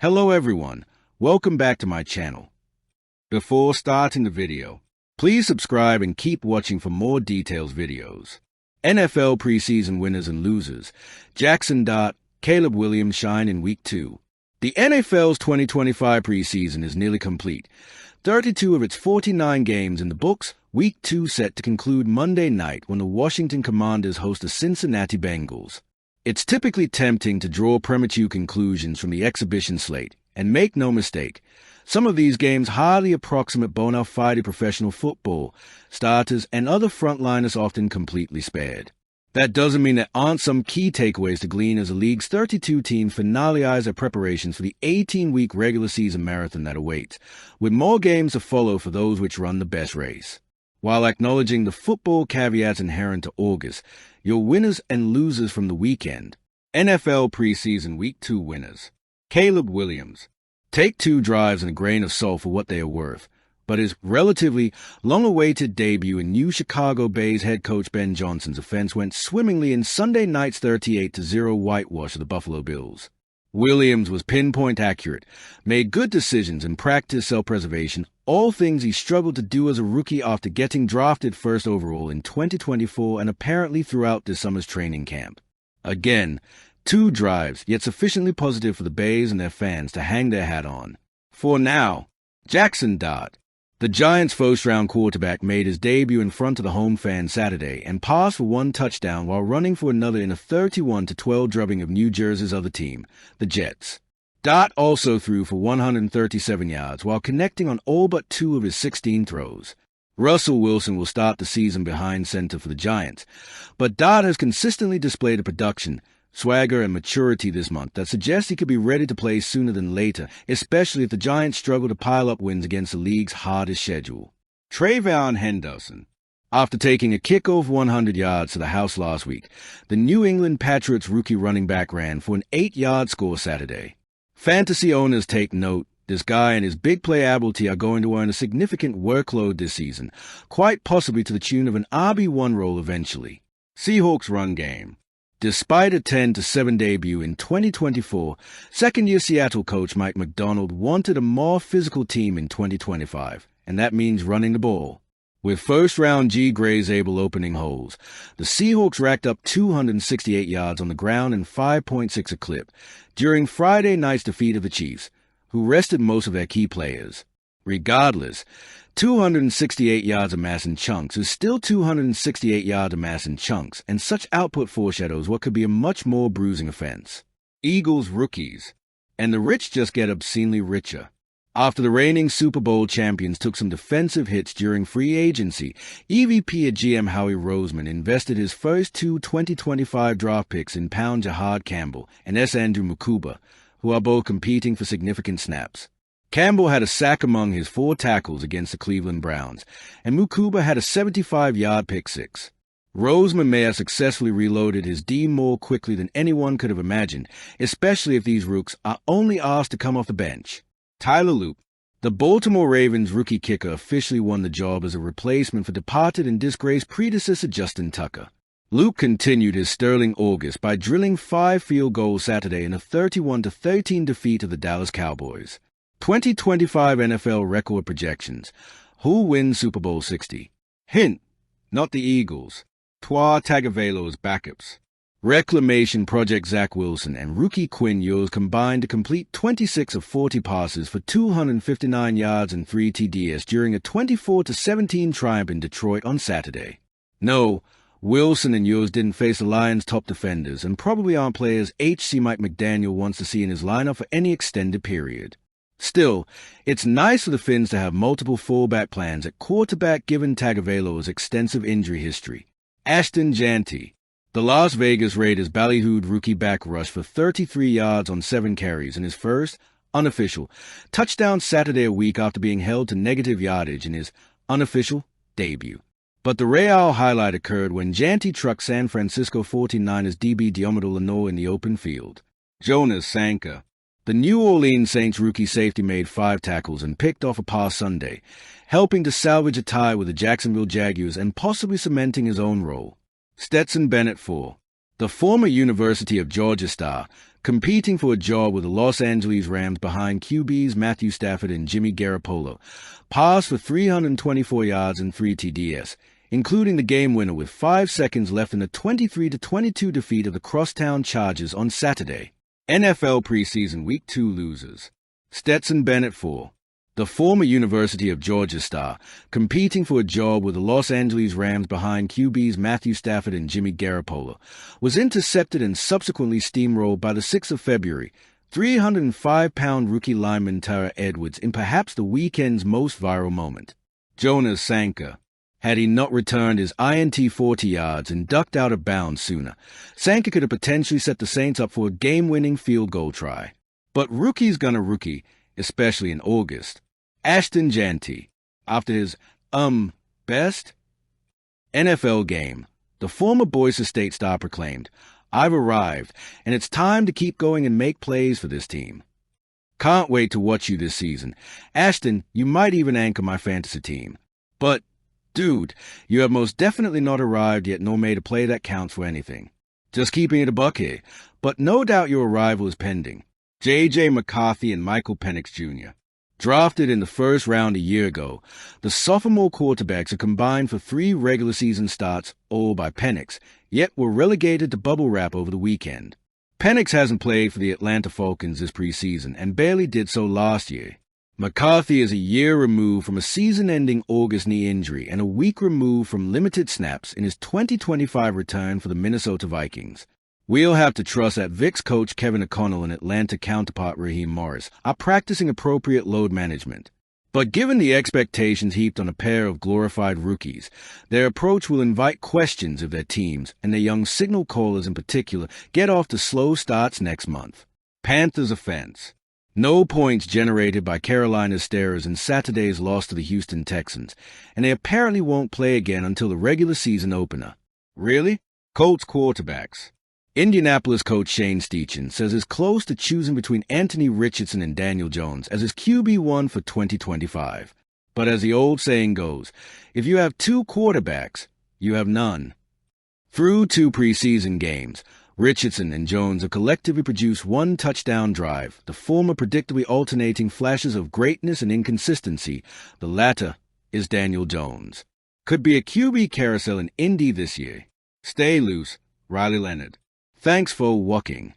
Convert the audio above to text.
Hello everyone, welcome back to my channel. Before starting the video, please subscribe and keep watching for more details videos. NFL preseason winners and losers. Jaxson Dart, Caleb Williams shine in Week 2. The NFL's 2025 preseason is nearly complete. 32 of its 49 games in the books, Week 2 set to conclude Monday night when the Washington Commanders host the Cincinnati Bengals. It's typically tempting to draw premature conclusions from the exhibition slate, and make no mistake, some of these games hardly approximate bona fide professional football, starters and other frontliners often completely spared. That doesn't mean there aren't some key takeaways to glean as the league's 32 teams finalize their preparations for the 18-week regular season marathon that awaits, with more games to follow for those which run the best race. While acknowledging the football caveats inherent to August, your winners and losers from the weekend. NFL preseason Week 2 winners. Caleb Williams. Take 2 drives and a grain of salt for what they are worth, but his relatively long-awaited debut in new Chicago Bears head coach Ben Johnson's offense went swimmingly in Sunday night's 38-0 whitewash of the Buffalo Bills. Williams was pinpoint accurate, made good decisions and practiced self-preservation, all things he struggled to do as a rookie after getting drafted first overall in 2024 and apparently throughout this summer's training camp. Again, 2 drives, yet sufficiently positive for the Bears and their fans to hang their hat on. For now, Jaxson Dart. The Giants' first-round quarterback made his debut in front of the home fans Saturday and passed for 1 touchdown while running for another in a 31-12 drubbing of New Jersey's other team, the Jets. Dart also threw for 137 yards while connecting on all but 2 of his 16 throws. Russell Wilson will start the season behind center for the Giants, but Dart has consistently displayed a production, swagger, and maturity this month that suggests he could be ready to play sooner than later, especially if the Giants struggle to pile up wins against the league's hardest schedule. Trayvon Henderson. After taking a kickoff 100 yards to the house last week, the New England Patriots rookie running back ran for an 8-yard score Saturday. Fantasy owners take note. This guy and his big play ability are going to earn a significant workload this season, quite possibly to the tune of an RB1 role eventually. Seahawks run game. Despite a 10-7 debut in 2024, second-year Seattle coach Mike Macdonald wanted a more physical team in 2025, and that means running the ball. With first-round G. Gray's able opening holes, the Seahawks racked up 268 yards on the ground and 5.6 a clip during Friday night's defeat of the Chiefs, who rested most of their key players. Regardless, 268 yards amassed in chunks is still 268 yards amassed in chunks, and such output foreshadows what could be a much more bruising offense. Eagles rookies. And the rich just get obscenely richer. After the reigning Super Bowl champions took some defensive hits during free agency, EVP at GM Howie Roseman invested his first 2 2025 draft picks in Pound Jahad Campbell and S. Andrew Mukuba, who are both competing for significant snaps. Campbell had a sack among his 4 tackles against the Cleveland Browns, and Mukuba had a 75-yard pick-6. Roseman may have successfully reloaded his D more quickly than anyone could have imagined, especially if these rooks are only asked to come off the bench. Tyler Loop. The Baltimore Ravens rookie kicker officially won the job as a replacement for departed and disgraced predecessor Justin Tucker. Luke continued his sterling August by drilling 5 field goals Saturday in a 31-13 defeat of the Dallas Cowboys. 2025 NFL record projections. Who wins Super Bowl 60? Hint, not the Eagles. Tua Tagovailoa's backups. Reclamation Project Zach Wilson and rookie Quinn Ewers combined to complete 26 of 40 passes for 259 yards and 3 TDs during a 24-17 triumph in Detroit on Saturday. No, Wilson and Ewers didn't face the Lions' top defenders and probably aren't players H.C. Mike McDaniel wants to see in his lineup for any extended period. Still, it's nice for the Finns to have multiple fallback plans at quarterback given Tagovailoa's extensive injury history. Ashton Jeanty. The Las Vegas Raiders ballyhooed rookie back rush for 33 yards on 7 carries in his first, unofficial, touchdown Saturday a week after being held to negative yardage in his unofficial debut. But the Real highlight occurred when Jeanty trucked San Francisco 49ers DB Diomede Lenoir in the open field. Jonas Sanka. The New Orleans Saints rookie safety made 5 tackles and picked off a pass Sunday, helping to salvage a tie with the Jacksonville Jaguars and possibly cementing his own role. Stetson Bennett 4. the former University of Georgia star, competing for a job with the Los Angeles Rams behind QBs Matthew Stafford and Jimmy Garoppolo, passed for 324 yards and 3 TDs, including the game winner with 5 seconds left in a 23-22 defeat of the Crosstown Chargers on Saturday. NFL preseason Week 2 losers. Stetson Bennett IV, the former University of Georgia star, competing for a job with the Los Angeles Rams behind QBs Matthew Stafford and Jimmy Garoppolo, was intercepted and subsequently steamrolled by the 6th of February, 305-pound rookie lineman Tara Edwards in perhaps the weekend's most viral moment. Jonas Sanka. Had he not returned his INT 40 yards and ducked out of bounds sooner, Sanka could have potentially set the Saints up for a game-winning field goal try. But rookie's gonna rookie, especially in August. Ashton Jeanty, after his, best NFL game, the former Boise State star proclaimed, "I've arrived, and it's time to keep going and make plays for this team. Can't wait to watch you this season. Ashton, you might even anchor my fantasy team. But, dude, you have most definitely not arrived yet nor made a play that counts for anything. Just keeping it a buck here, but no doubt your arrival is pending." J.J. McCarthy and Michael Penix Jr. Drafted in the first round a year ago, the sophomore quarterbacks are combined for 3 regular season starts, all by Penix, yet were relegated to bubble wrap over the weekend. Penix hasn't played for the Atlanta Falcons this preseason and barely did so last year. McCarthy is a year removed from a season-ending August knee injury and a week removed from limited snaps in his 2025 return for the Minnesota Vikings. We'll have to trust that Vic's coach Kevin O'Connell and Atlanta counterpart Raheem Morris are practicing appropriate load management. But given the expectations heaped on a pair of glorified rookies, their approach will invite questions if their teams, and their young signal callers in particular, get off to slow starts next month. Panthers offense. No points generated by Carolina's starters in Saturday's loss to the Houston Texans, and they apparently won't play again until the regular season opener. Really? Colts quarterbacks. Indianapolis coach Shane Steichen says it's close to choosing between Anthony Richardson and Daniel Jones as his QB1 for 2025. But as the old saying goes, if you have 2 quarterbacks, you have none. Through 2 preseason games, Richardson and Jones have collectively produced 1 touchdown drive, the former predictably alternating flashes of greatness and inconsistency. The latter is Daniel Jones. Could be a QB carousel in Indy this year. Stay loose, Riley Leonard. Thanks for watching.